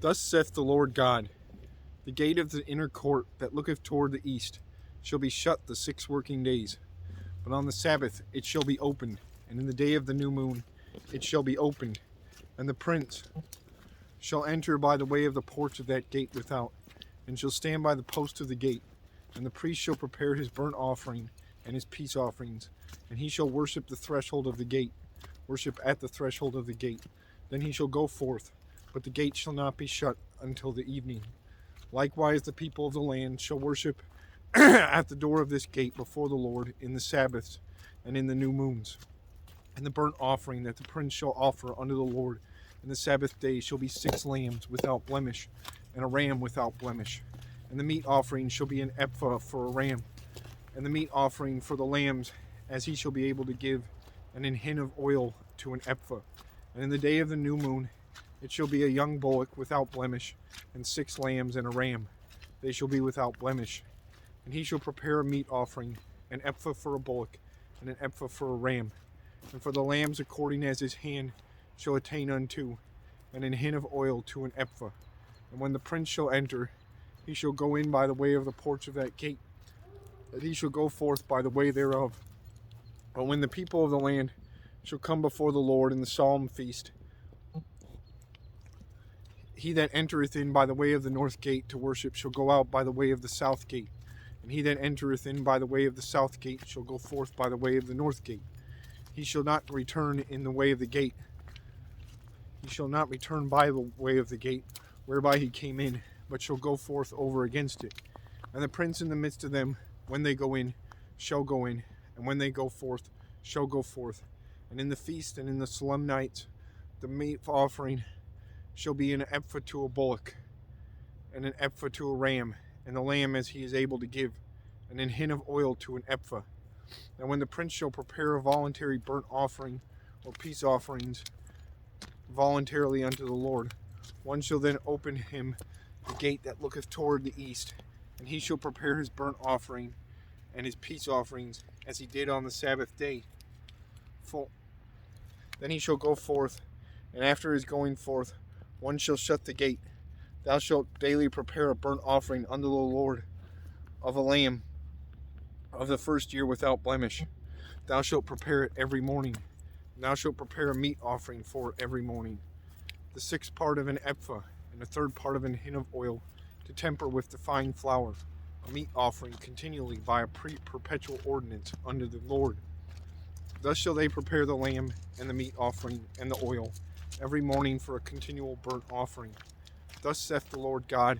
Thus saith the Lord God, the gate of the inner court that looketh toward the east shall be shut the 6 working days, but on the Sabbath it shall be opened, and in the day of the new moon it shall be opened, and the prince shall enter by the way of the porch of that gate without, and shall stand by the post of the gate, and the priest shall prepare his burnt offering and his peace offerings, and he shall worship the threshold of the gate, worship at the threshold of the gate. Then he shall go forth, but the gate shall not be shut until the evening. Likewise the people of the land shall worship at the door of this gate before the Lord in the Sabbaths and in the new moons. And the burnt offering that the prince shall offer unto the Lord in the Sabbath day shall be 6 lambs without blemish, and a ram without blemish. And the meat offering shall be an ephah for a ram, and the meat offering for the lambs as he shall be able to give, and an hin of oil to an ephah. And in the day of the new moon it shall be a young bullock without blemish, and 6 lambs and a ram. They shall be without blemish. And he shall prepare a meat offering, an ephah for a bullock, and an ephah for a ram. And for the lambs according as his hand shall attain unto, and an hin of oil to an ephah. And when the prince shall enter, he shall go in by the way of the porch of that gate, and he shall go forth by the way thereof. But when the people of the land shall come before the Lord in the solemn feast, he that entereth in by the way of the north gate to worship shall go out by the way of the south gate, and he that entereth in by the way of the south gate shall go forth by the way of the north gate. He shall not return in the way of the gate. He shall not return by the way of the gate whereby he came in, but shall go forth over against it. And the prince in the midst of them, when they go in, shall go in, and when they go forth, shall go forth. And in the feast and in the solemn nights, the meat offering shall be an ephah to a bullock, and an ephah to a ram, and the lamb as he is able to give, and an hin of oil to an ephah. And when the prince shall prepare a voluntary burnt offering or peace offerings voluntarily unto the Lord, one shall then open him the gate that looketh toward the east, and he shall prepare his burnt offering and his peace offerings as he did on the Sabbath day. Then he shall go forth, and after his going forth, one shall shut the gate. Thou shalt daily prepare a burnt offering unto the Lord of a lamb of the first year without blemish. Thou shalt prepare it every morning. And thou shalt prepare a meat offering for it every morning, the 6th part of an ephah, and the 3rd part of an hin of oil, to temper with the fine flour, a meat offering continually by a perpetual ordinance unto the Lord. Thus shall they prepare the lamb and the meat offering and the oil every morning for a continual burnt offering. Thus saith the Lord God,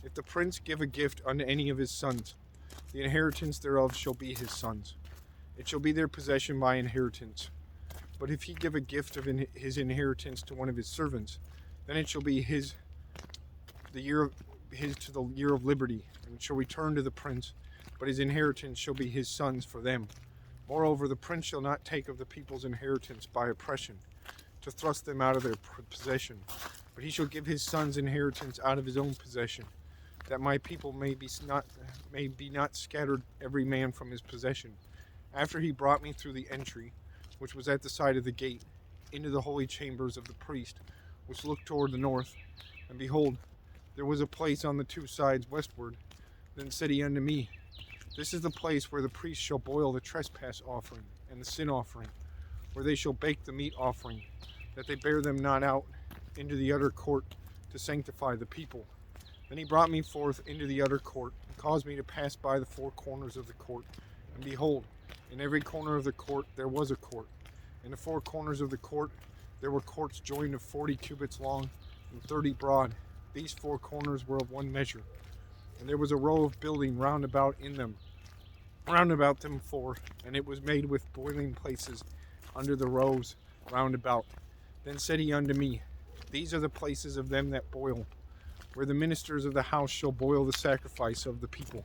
if the prince give a gift unto any of his sons, the inheritance thereof shall be his sons. It shall be their possession by inheritance. But if he give a gift of his inheritance to one of his servants, then it shall be to the year of liberty, and it shall return to the prince, but his inheritance shall be his sons for them. Moreover, the prince shall not take of the people's inheritance by oppression, to thrust them out of their possession, but he shall give his sons inheritance out of his own possession, that my people may be not scattered every man from his possession. After he brought me through the entry, which was at the side of the gate, into the holy chambers of the priest, which looked toward the north, and behold, there was a place on the 2 sides westward. Then said he unto me, this is the place where the priest shall boil the trespass offering and the sin offering, where they shall bake the meat offering, that they bear them not out into the utter court to sanctify the people. Then he brought me forth into the utter court, and caused me to pass by the 4 corners of the court. And behold, in every corner of the court there was a court. In the 4 corners of the court there were courts joined of 40 cubits long and 30 broad. These 4 corners were of one measure. And there was a row of building round about them 4, and it was made with boiling places under the rows round about. Then said he unto me, these are the places of them that boil, where the ministers of the house shall boil the sacrifice of the people.